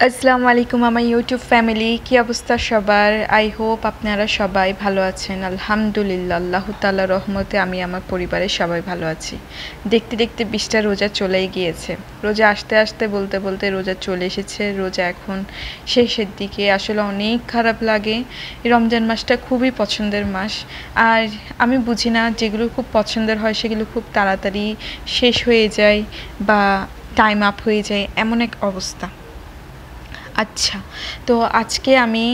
আসসালামু আলাইকুম আমার ইউটিউব ফ্যামিলি, কি অবস্থা সবার? আই হোপ আপনারা সবাই ভালো আছেন। আলহামদুলিল্লাহ, আল্লাহ তাআলার রহমতে আমি আমার পরিবারের সবাই ভালো আছি। দেখতে দেখতে 20টা রোজা চলেই গিয়েছে। রোজা আসতে আসতে বলতে বলতে রোজা চলে এসেছে। রোজা এখন শেষের দিকে। আসলে অনেক খারাপ লাগে। রমজান মাসটা খুবই পছন্দের মাস। আর আমি বুঝি না, যেগুলো খুব পছন্দের হয় সেগুলো খুব তাড়াতাড়ি শেষ হয়ে যায় বা টাইম আপ হয়ে যায়, এমন এক অবস্থা। আচ্ছা, তো আজকে আমি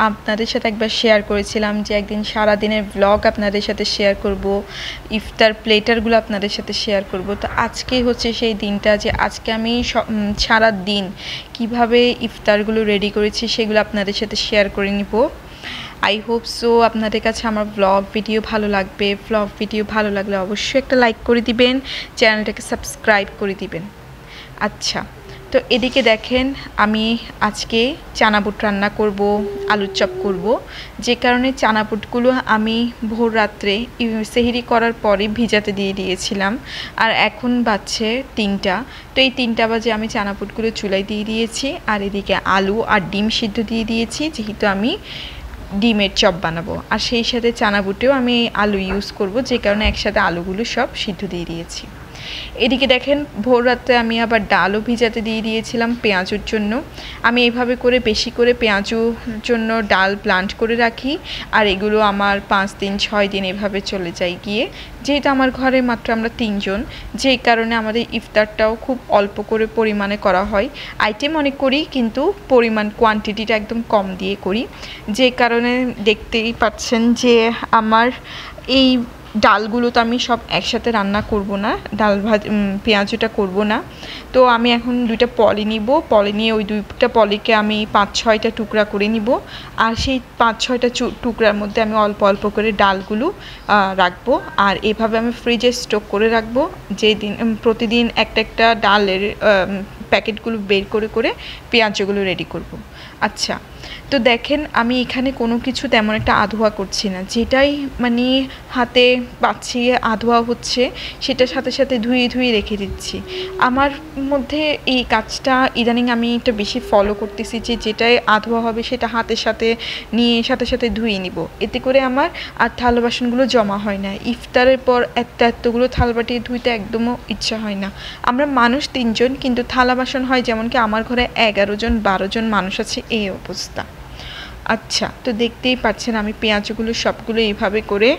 আপনাদের সাথে একবার শেয়ার করেছিলাম যে একদিন সারাদিনের ব্লগ আপনাদের সাথে শেয়ার করব, ইফতার প্লেটারগুলো আপনাদের সাথে শেয়ার করব। তো আজকে হচ্ছে সেই দিনটা যে আজকে আমি সারা দিন কিভাবে ইফতারগুলো রেডি করেছি সেগুলো আপনাদের সাথে শেয়ার করে নিব। আই হোপ সো আপনাদের কাছে আমার ব্লগ ভিডিও ভালো লাগবে। ব্লগ ভিডিও ভালো লাগলে অবশ্যই একটা লাইক করে দিবেন, চ্যানেলটাকে সাবস্ক্রাইব করে দিবেন। আচ্ছা, তো এদিকে দেখেন আমি আজকে চানা বুট রান্না করব, আলুর চপ করব। যে কারণে চানা বুটগুলো আমি ভোর রাত্রে সেহরি করার পরে ভিজাতে দিয়ে দিয়েছিলাম। আর এখন বাজছে 3টা। তো এই 3টা বাজে আমি চানা বুটগুলো চুলায় দিয়ে দিয়েছি। আর এদিকে আলু আর ডিম সিদ্ধ দিয়ে দিয়েছি, যেহেতু আমি ডিমের চপ বানাবো। আর সেই সাথে চানা বুটেও আমি আলু ইউজ করব, যে কারণে একসাথে আলুগুলো সব সিদ্ধ দিয়ে দিয়েছি। এদিকে দেখেন ভোর রাতে আমি আবার ডালও ভিজাতে দিয়ে দিয়েছিলাম পেঁয়াজুর জন্য। আমি এইভাবে করে বেশি করে পেঁয়াজুর জন্য ডাল প্লান্ট করে রাখি। আর এগুলো আমার 5 দিন 6 দিন এভাবে চলে যায় গিয়ে, যেহেতু আমার ঘরে মাত্র আমরা 3 জন, যেই কারণে আমাদের ইফতারটাও খুব অল্প করে পরিমাণে করা হয়। আইটেম অনেক করি, কিন্তু পরিমাণ কোয়ান্টিটিটা একদম কম দিয়ে করি। যে কারণে দেখতেই পাচ্ছেন যে আমার এই ডালগুলো তো আমি সব একসাথে রান্না করব না, ডাল পেঁয়াজুটা করব না। তো আমি এখন 2টা পলি নিব। পলি নিয়ে ওই 2টা পলিকে আমি 5-6টা টুকরা করে নিব। আর সেই 5-6টা টুকরার মধ্যে আমি অল্প অল্প করে ডালগুলো রাখবো। আর এভাবে আমি ফ্রিজে স্টক করে রাখবো। যেদিন প্রতিদিন একটা একটা ডালের প্যাকেটগুলো বের করে করে পেঁয়াজগুলো রেডি করব। আচ্ছা, তো দেখেন আমি এখানে কোনো কিছু তেমন একটা আধোয়া করছি না, যেটাই মানে হাতে পাচ্ছি আধোয়া হচ্ছে সেটার সাথে সাথে ধুয়ে ধুয়ে রেখে দিচ্ছি। আমার মধ্যে এই কাজটা ইদানিং আমি একটু বেশি ফলো করতেছি, যে যেটাই আধোয়া হবে সেটা হাতের সাথে নিয়ে সাথে সাথে ধুয়ে নিব। এতে করে আমার আর থালা বাসনগুলো জমা হয় না। ইফতারের পর এতগুলো থালবাটি ধুইতে একদমও ইচ্ছা হয় না। আমরা মানুষ 3 জন, কিন্তু থালা বাসন হয় যেমন কি আমার ঘরে 11 জন 12 জন মানুষ আছে, এই অবস্থা। আচ্ছা, তো দেখতেই পাচ্ছেন আমি পেঁয়াজগুলো সবগুলো এইভাবে করে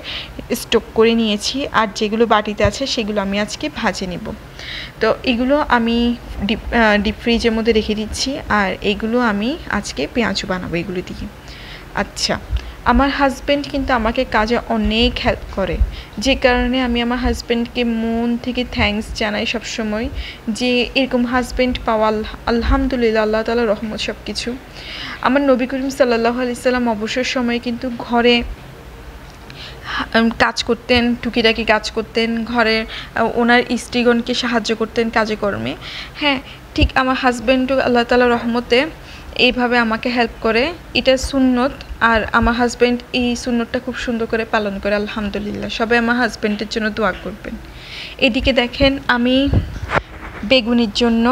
স্টক করে নিয়েছি। আর যেগুলো বাটিতে আছে সেগুলো আমি আজকে ভাজে নেব। তো এগুলো আমি ডিপ ফ্রিজের মধ্যে রেখে দিচ্ছি। আর এগুলো আমি আজকে পেঁয়াজু বানাবো এগুলো দিয়ে। আচ্ছা, আমার হাজব্যান্ড কিন্তু আমাকে কাজে অনেক হেল্প করে, যে কারণে আমি আমার হাজব্যান্ডকে মন থেকে থ্যাঙ্কস জানাই সবসময়, যে এরকম হাজব্যান্ড পাওয়া আলহামদুলিল্লাহ, আল্লাহ তাআলার রহমত সব কিছু। আমার নবী করিম সাল্লাল্লাহু আলাইহি সাল্লাম অবসর সময়ে কিন্তু ঘরে কাজ করতেন, টুকিটাকি কাজ করতেন, ঘরের ওনার স্ত্রীগণকে সাহায্য করতেন কাজে কর্মে। হ্যাঁ, ঠিক আমার হাজব্যান্ডও আল্লাহ তাআলার রহমতে এইভাবে আমাকে হেল্প করে। এটা সুন্নত। আর আমার হাজব্যান্ড এই সুন্নতটা খুব সুন্দর করে পালন করে, আলহামদুলিল্লাহ। সবাই আমার হাজব্যান্ডের জন্য দোয়া করবেন। এদিকে দেখেন আমি বেগুনির জন্য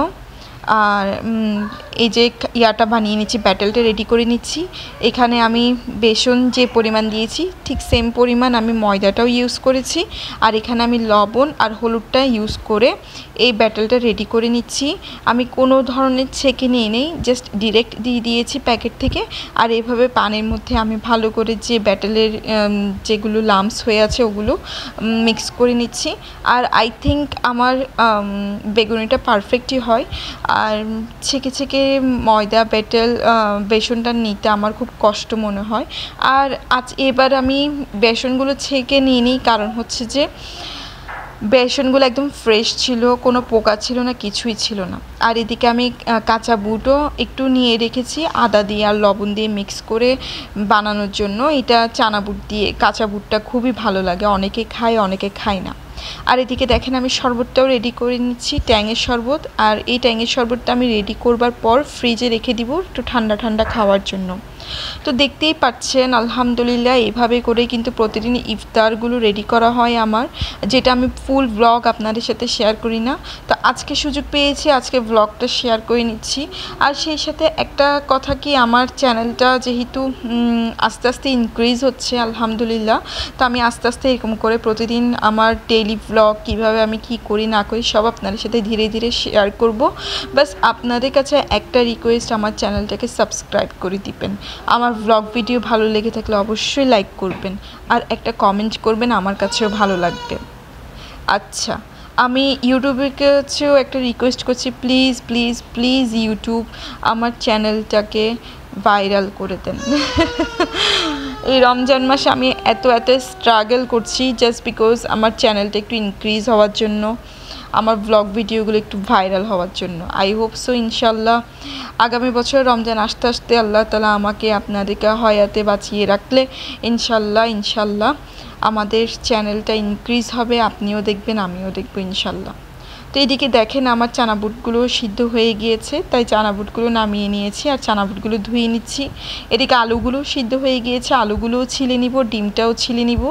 আর এই যে ইয়াটা বানিয়ে নিচ্ছি, ব্যাটেলটা রেডি করে নিচ্ছি। এখানে আমি বেসন যে পরিমাণ দিয়েছি ঠিক সেম পরিমাণ আমি ময়দাটাও ইউজ করেছি। আর এখানে আমি লবণ আর হলুদটা ইউজ করে এই ব্যাটেলটা রেডি করে নিচ্ছি। আমি কোনো ধরনের ছেঁকে নিয়ে নেই, জাস্ট ডিরেক্ট দিয়ে দিয়েছি প্যাকেট থেকে। আর এভাবে পানির মধ্যে আমি ভালো করে যে ব্যাটেলের যেগুলো লাম্পস হয়ে আছে ওগুলো মিক্স করে নিচ্ছি। আর আই থিঙ্ক আমার বেগুনিটা পারফেক্টই হয়। আর ছেঁকে ছেঁকে ময়দা ব্যাটেল বেসনটা নিতে আমার খুব কষ্ট মনে হয়। আর এবার আমি বেসনগুলো ছেঁকে নিয়ে নিই, কারণ হচ্ছে যে বেসনগুলো একদম ফ্রেশ ছিল, কোনো পোকা ছিল না, কিছুই ছিল না। আর এদিকে আমি কাঁচা বুটও একটু নিয়ে রেখেছি আদা দিয়ে আর লবণ দিয়ে মিক্স করে বানানোর জন্য। এটা চানা বুট দিয়ে, কাঁচা বুটটা খুবই ভালো লাগে, অনেকে খায় অনেকে খায় না। আর এদিকে দেখেন আমি শরবতটাও রেডি করে নিচ্ছি, ট্যাঙের শরবত। আর এই ট্যাঙের শরবতটা আমি রেডি করবার পর ফ্রিজে রেখে দিব একটু ঠান্ডা ঠান্ডা খাওয়ার জন্য। তো দেখতেই পাচ্ছেন আলহামদুলিল্লাহ এইভাবে করে কিন্তু প্রতিদিন ইফতারগুলো রেডি করা হয় আমার, যেটা আমি ফুল ব্লগ আপনাদের সাথে শেয়ার করি না। তো আজকে সুযোগ পেয়েছি, আজকে ব্লগটা শেয়ার করে নিচ্ছি। আর সেই সাথে একটা কথা কি, আমার চ্যানেলটা যেহেতু আস্তে আস্তে ইনক্রিজ হচ্ছে আলহামদুলিল্লাহ, তো আমি আস্তে আস্তে এরকম করে প্রতিদিন আমার ডেইলি ব্লগ কীভাবে আমি কি করি না করি সব আপনাদের সাথে ধীরে ধীরে শেয়ার করব। বাস আপনাদের কাছে একটা রিকোয়েস্ট, আমার চ্যানেলটাকে সাবস্ক্রাইব করে দিবেন। আমার ব্লগ ভিডিও ভালো লেগে থাকলে অবশ্যই লাইক করবেন আর একটা কমেন্ট করবেন, আমার কাছেও ভালো লাগবে। আচ্ছা, আমি ইউটিউবের কাছেও একটা রিকোয়েস্ট করছি, প্লিজ প্লিজ প্লিজ ইউটিউব আমার চ্যানেলটাকে ভাইরাল করে দেন। এই রমজান মাসে আমি এত স্ট্রাগল করছি জাস্ট বিকজ আমার চ্যানেলটা একটু ইনক্রিজ হওয়ার জন্য, আমার ব্লগ ভিডিওগুলো একটু ভাইরাল হওয়ার জন্য। আই হোপ সো ইনশাল্লাহ আগামী বছর রমজান আসতে আসতে আল্লাহ তাআলা আমাকে আপনাদেরকে হয়াতে বাঁচিয়ে রাখলে ইনশাল্লাহ আমাদের চ্যানেলটা ইনক্রিজ হবে, আপনিও দেখবেন আমিও দেখব ইনশাল্লাহ। তো এদিকে দেখেন আমার চানা বুটগুলো সিদ্ধ হয়ে গিয়েছে, তাই চানা বুটগুলো নামিয়ে নিয়েছি আর চানা বুটগুলো ধুয়ে নিচ্ছি। এদিকে আলুগুলো সিদ্ধ হয়ে গিয়েছে, আলুগুলোও ছিলে নিব, ডিমটাও ছিলে নিব।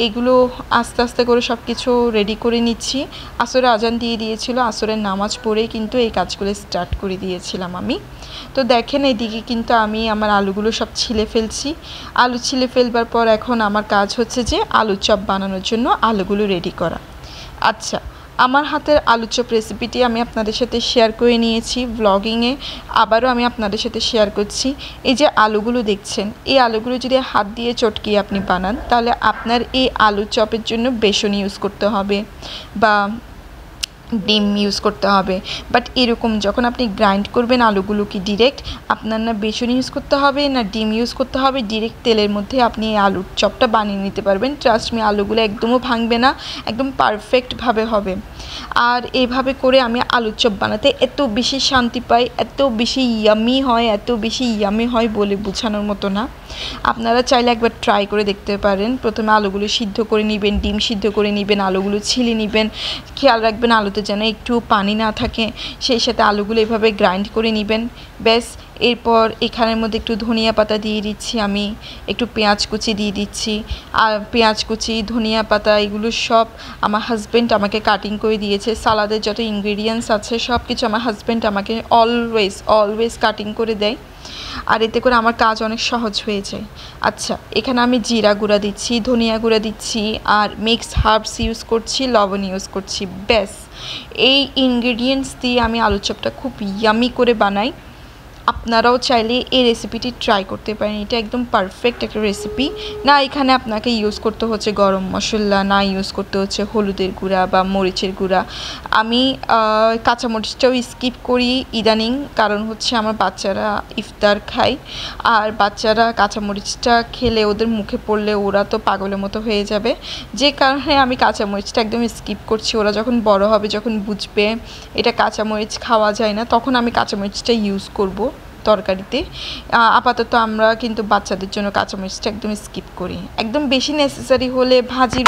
এগুলো আস্তে আস্তে করে সব কিছু রেডি করে নিচ্ছি। আসরে আজান দিয়ে দিয়েছিল, আসরের নামাজ পড়েই কিন্তু এই কাজগুলো স্টার্ট করে দিয়েছিলাম আমি। তো দেখেন এদিকে কিন্তু আমি আমার আলুগুলো সব ছিলে ফেলছি। আলু ছিলে ফেলবার পর এখন আমার কাজ হচ্ছে যে আলুর চপ বানানোর জন্য আলুগুলো রেডি করা। আচ্ছা, আমার হাতের আলু চপ রেসিপিটি আমি আপনাদের সাথে শেয়ার করে নিয়েছি ব্লগিংয়ে, আবারও আমি আপনাদের সাথে শেয়ার করছি। এই যে আলুগুলো দেখছেন, এই আলুগুলো যদি হাত দিয়ে চটকিয়ে আপনি বানান, তাহলে আপনার এই আলু চপের জন্য বেসন ইউজ করতে হবে বা ডিম ইউজ করতে হবে। বাট এরকম যখন আপনি গ্রাইন্ড করবেন আলুগুলোকে ডিরেক্ট, আপনার না বেসন ইউজ করতে হবে না ডিম ইউজ করতে হবে, ডিরেক্ট তেলের মধ্যে আপনি এই আলুর চপটা বানিয়ে নিতে পারবেন। ট্রাস্ট মি, আলুগুলো একদমও ভাঙবে না, একদম পারফেক্টভাবে হবে। আর এইভাবে করে আমি আলুর চপ বানাতে এত বেশি শান্তি পাই, এত বেশি ইয়ামি হয় বলে বোঝানোর মতো না। আপনারা চাইলে একবার ট্রাই করে দেখতে পারেন। প্রথমে আলুগুলো সিদ্ধ করে নেবেন, ডিম সিদ্ধ করে নেবেন, আলুগুলো ছিলে নেবেন, খেয়াল রাখবেন আলুতে যেন একটু পানি না থাকে, সেই সাথে আলুগুলো এভাবে গ্রাইন্ড করে নেবেন। ব্যাস, এরপর এখানের মধ্যে একটু ধনিয়া পাতা দিয়ে দিচ্ছি, আমি একটু পেঁয়াজ কুচি দিয়ে দিচ্ছি। আর পেঁয়াজ কুচি, ধনিয়া পাতা এগুলো সব আমার হাজব্যান্ড আমাকে কাটিং করে দিয়েছে। সালাদের যত ইনগ্রিডিয়েন্টস আছে সব কিছু আমার হাজব্যান্ড আমাকে অলওয়েজ কাটিং করে দেয়, আর এতে করে আমার কাজ অনেক সহজ হয়ে যায়। আচ্ছা, এখানে আমি জিরা গুঁড়া দিচ্ছি, ধনিয়া গুঁড়া দিচ্ছি, আর মিক্সড হার্বস ইউজ করছি, লবণ ইউজ করছি। ব্যাস, এই ইনগ্রিডিয়েন্টস দিয়ে আমি আলু চপটা খুব ইয়ামি করে বানাই। আপনারাও চাইলে এই রেসিপিটি ট্রাই করতে পারেন, এটা একদম পারফেক্ট একটা রেসিপি। না এখানে আপনাকে ইউজ করতে হচ্ছে গরম মশলা, না ইউজ করতে হচ্ছে হলুদের গুঁড়া বা মরিচের গুঁড়া। আমি কাঁচামরিচটাও স্কিপ করি ইদানিং, কারণ হচ্ছে আমার বাচ্চারা ইফতার খায়, আর বাচ্চারা কাঁচামরিচটা খেলে ওদের মুখে পড়লে ওরা তো পাগলের মতো হয়ে যাবে, যে কারণে আমি কাঁচামরিচটা একদম স্কিপ করছি। ওরা যখন বড় হবে, যখন বুঝবে এটা কাঁচামরিচ খাওয়া যায় না, তখন আমি কাঁচামরিচটা ইউজ করব তরকারিতে। আপাতত আমরা কিন্তু বাচ্চাদের জন্য কাঁচামরিচটা একদম স্কিপ করি। একদম বেশি নেসেসারি হলে ভাজির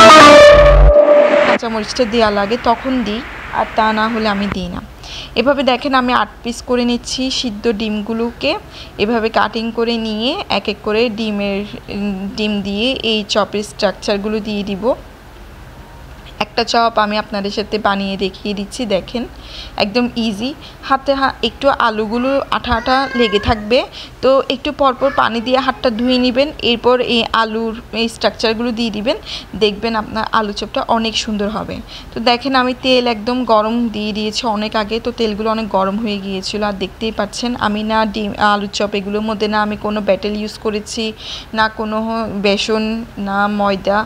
কাঁচামরিচটা দেওয়া লাগে তখন দিই, আর তা না হলে আমি দিই না। এভাবে দেখেন আমি 8 পিস করে নিচ্ছি সিদ্ধ ডিমগুলোকে, এভাবে কাটিং করে নিয়ে এক এক করে ডিম দিয়ে এই চপের স্ট্রাকচারগুলো দিয়ে দিব। একটা চপ আমি আপনাদের সাথে বানিয়ে দেখিয়ে দিচ্ছি, দেখেন একদম ইজি। হাতে একটু আলুগুলো আঠা আঠা লেগে থাকবে, তো একটু পরপর পানি দিয়ে হাতটা ধুয়ে নেবেন, এরপর এই আলুর এই স্ট্রাকচারগুলো দিয়ে দিবেন, দেখবেন আপনার আলু চপটা অনেক সুন্দর হবে। তো দেখেন আমি তেল একদম গরম দিয়ে দিয়েছি অনেক আগে, তো তেলগুলো অনেক গরম হয়ে গিয়েছিল। আর দেখতেই পাচ্ছেন আমি না ডিম আলুর চপ এগুলোর মধ্যে না আমি কোনো ব্যাটেল ইউজ করেছি, না কোনো বেসন, না ময়দা,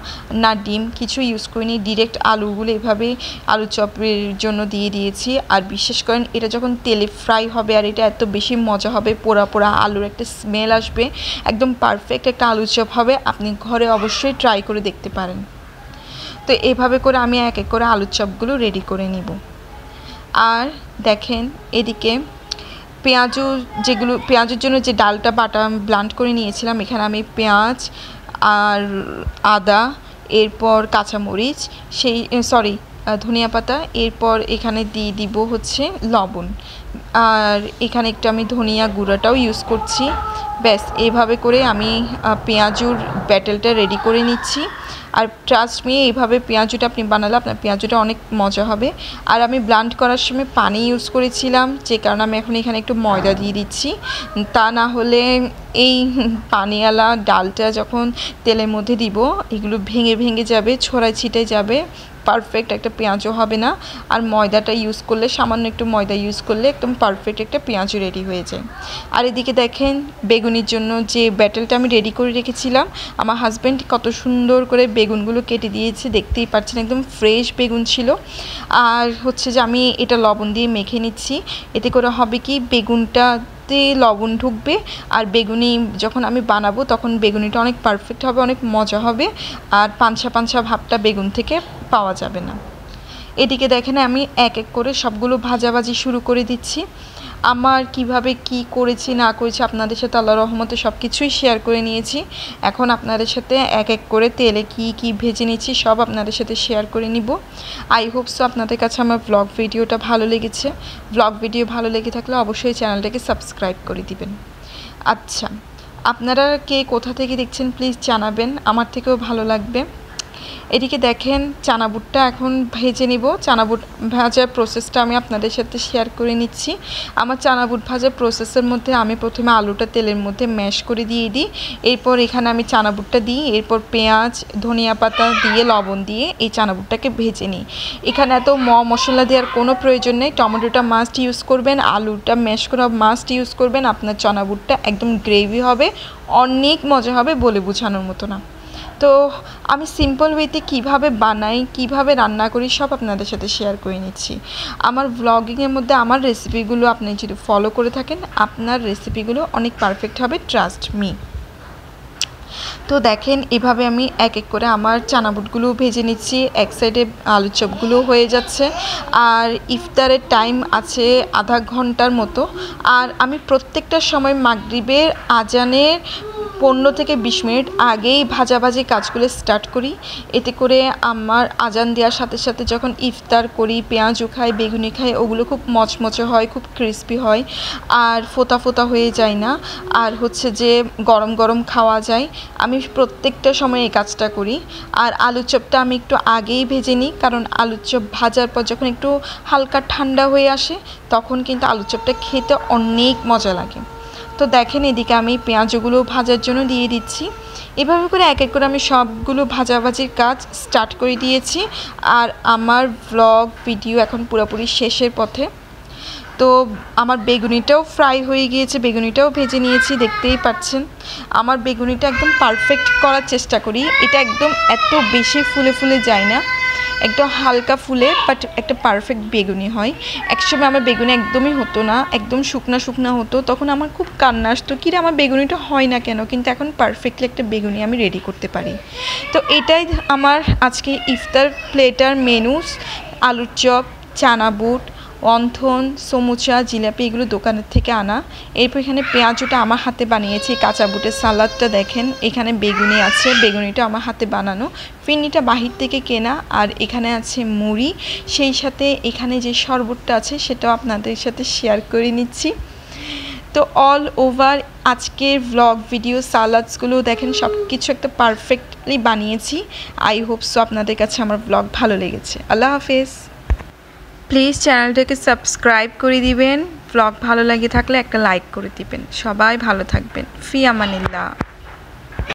না ডিম, কিছু ইউজ করিনি। ডিরেক্ট আলুগুলো এভাবে আলু চপের জন্য দিয়ে দিয়েছি। আর বিশেষ করেন এটা যখন তেলে ফ্রাই হবে, আর এটা এত বেশি মজা হবে, পোড়া পোড়া আলুর একটা স্মেল আসবে, একদম পারফেক্ট একটা আলু চপ হবে। আপনি ঘরে অবশ্যই ট্রাই করে দেখতে পারেন। তো এভাবে করে আমি এক এক করে আলুর চপগুলো রেডি করে নিব। আর দেখেন এদিকে পেঁয়াজের জন্য যে ডালটা বাটা ব্লান্ড করে নিয়েছিলাম, এখানে আমি পেঁয়াজ আর আদা, এরপর কাঁচামরিচ, ধনিয়া পাতা, এরপর এখানে দিয়ে দিব হচ্ছে লবণ, আর এখানে একটু আমি ধনিয়া গুঁড়াটাও ইউজ করছি। ব্যাস এইভাবে করে আমি পেঁয়াজুর ব্যাটেলটা রেডি করে নিচ্ছি। আর ট্রাস্ট মি, এইভাবে পেঁয়াজুটা আপনি বানালে আপনার পেঁয়াজুটা অনেক মজা হবে। আর আমি ব্লান্ড করার সময় পানি ইউজ করেছিলাম, যে কারণে আমি এখন এখানে একটু ময়দা দিয়ে দিচ্ছি। তা না হলে এই পানিওয়ালা ডালটা যখন তেলের মধ্যে দিব, এগুলো ভেঙে ভেঙে যাবে, ছড়ায় ছিটে যাবে, পারফেক্ট একটা পেঁয়াজও হবে না। আর ময়দাটা ইউজ করলে, সামান্য একটু ময়দা ইউজ করলে একদম পারফেক্ট একটা পেঁয়াজও রেডি হয়ে যায়। আর এদিকে দেখেন বেগুনির জন্য যে ব্যাটেলটা আমি রেডি করে রেখেছিলাম, আমার হাজব্যান্ড কত সুন্দর করে বেগুনগুলো কেটে দিয়েছে, দেখতেই পাচ্ছেন একদম ফ্রেশ বেগুন ছিল। আর হচ্ছে যে আমি এটা লবণ দিয়ে মেখে নিচ্ছি, এতে করে হবে কি বেগুনটাতে লবণ ঢুকবে, আর বেগুনি যখন আমি বানাবো তখন বেগুনিটা অনেক পারফেক্ট হবে, অনেক মজা হবে, আর পাঞ্ছা পাঞ্ছা ভাবটা বেগুন থেকে পাওয়া যাবে না। এদিকে দেখেন আমি এক এক করে সবগুলো ভাজাভাজি শুরু করে দিচ্ছি। আমার কিভাবে কি করেছি না করেছি আপনাদের সাথে আল্লাহর রহমতে সব কিছুই শেয়ার করে নিয়েছি। এখন আপনাদের সাথে এক এক করে তেলে কি কি ভেজে নিচ্ছি সব আপনাদের সাথে শেয়ার করে নিব। আই হোপ সো আপনাদের কাছে আমার ব্লগ ভিডিওটা ভালো লেগেছে। ব্লগ ভিডিও ভালো লেগে থাকলে অবশ্যই চ্যানেলটাকে সাবস্ক্রাইব করে দিবেন। আচ্ছা, আপনারা কে কোথা থেকে দেখছেন প্লিজ জানাবেন, আমার থেকেও ভালো লাগবে। এদিকে দেখেন চানা বুটটা এখন ভেজে নিব। চানা বুট ভাজার প্রসেসটা আমি আপনাদের সাথে শেয়ার করে নিচ্ছি। আমার চানা বুট ভাজার প্রসেসের মধ্যে আমি প্রথমে আলুটা তেলের মধ্যে ম্যাশ করে দিয়ে দিই, এরপর এখানে আমি চানা বুটটা দিই, এরপর পেঁয়াজ ধনিয়া পাতা দিয়ে লবণ দিয়ে এই চানা বুটটাকে ভেজে নিই। এখানে এত মশলা দেওয়ার কোনো প্রয়োজন নেই, টমেটোটা মাস্ট ইউজ করবেন, আলুটা ম্যাশ করা মাস্ট ইউজ করবেন, আপনার চানা বুটটা একদম গ্রেভি হবে, অনেক মজা হবে, বলে বোঝানোর মতো না। তো আমি সিম্পল ওয়েতে কীভাবে বানাই, কীভাবে রান্না করি সব আপনাদের সাথে শেয়ার করে নিচ্ছি। আমার ব্লগিংয়ের মধ্যে আমার রেসিপিগুলো আপনি যদি ফলো করে থাকেন, আপনার রেসিপিগুলো অনেক পারফেক্ট হবে, ট্রাস্ট মি। তো দেখেন এভাবে আমি এক এক করে আমার চানা বুটগুলো ভেজে নিচ্ছি, এক সাইডে আলুর চপগুলো হয়ে যাচ্ছে। আর ইফতারের টাইম আছে আধা ঘন্টার মতো। আর আমি প্রত্যেকটা সময় মাগরিবের আজানের 15 থেকে 20 মিনিট আগেই ভাজাভাজি কাজগুলো স্টার্ট করি। এতে করে আমার আজান দেওয়ার সাথে সাথে যখন ইফতার করি, পেঁয়াজও খাই, বেগুনি খাই, ওগুলো খুব মচমচে হয়, খুব ক্রিস্পি হয়, আর ফোতা ফোতা হয়ে যায় না, আর হচ্ছে যে গরম গরম খাওয়া যায়। আমি প্রত্যেকটা সময় এই কাজটা করি। আর আলুর চপটা আমি একটু আগেই ভেজে নিই, কারণ আলুর চপ ভাজার পর যখন একটু হালকা ঠান্ডা হয়ে আসে তখন কিন্তু আলুর চপটা খেতে অনেক মজা লাগে। তো দেখেন এদিকে আমি পেঁয়াজগুলো ভাজার জন্য দিয়ে দিচ্ছি। এভাবে করে এক এক করে আমি সবগুলো ভাজাভাজির কাজ স্টার্ট করে দিয়েছি। আর আমার ব্লগ ভিডিও এখন পুরোপুরি শেষের পথে। তো আমার বেগুনিটাও ফ্রাই হয়ে গিয়েছে, বেগুনিটাও ভেজে নিয়েছি, দেখতেই পাচ্ছেন। আমার বেগুনিটা একদম পারফেক্ট করার চেষ্টা করি, এটা একদম এত বেশি ফুলে ফুলে যায় না, একদম হালকা ফুলে বাট একটা পারফেক্ট বেগুনি হয়। একসময় আমার বেগুনি একদমই হতো না, একদম শুকনা শুকনা হতো, তখন আমার খুব কান্না আসতো, কিরে আমার বেগুনিটা হয় না কেন, কিন্তু এখন পারফেক্টলি একটা বেগুনি আমি রেডি করতে পারি। তো এটাই আমার আজকে ইফতার প্লেটার মেনুস। আলুর চপ, চানা বুট, অন্থন, সমুচা, জিলাপি এগুলো দোকানের থেকে আনা। এরপর এখানে পেঁয়াজটা আমার হাতে বানিয়েছি, কাঁচা বুটের সালাদটা দেখেন, এখানে বেগুনি আছে, বেগুনিটা আমার হাতে বানানো, ফিরনিটা বাহির থেকে কেনা। আর এখানে আছে মুড়ি, সেই সাথে এখানে যে শরবতটা আছে সেটাও আপনাদের সাথে শেয়ার করে নিচ্ছি। তো অল ওভার আজকের ব্লগ ভিডিও সালাদসগুলো দেখেন সব কিছু একটা পারফেক্টলি বানিয়েছি। আই হোপ সো আপনাদের কাছে আমার ব্লগ ভালো লেগেছে। আল্লাহ হাফেজ। প্লিজ চ্যানেলটাকে সাবস্ক্রাইব করে দিবেন, ব্লগ ভালো লাগে থাকলে একটা লাইক করে দিবেন। সবাই ভালো থাকবেন, ফি আমানিল্লাহ।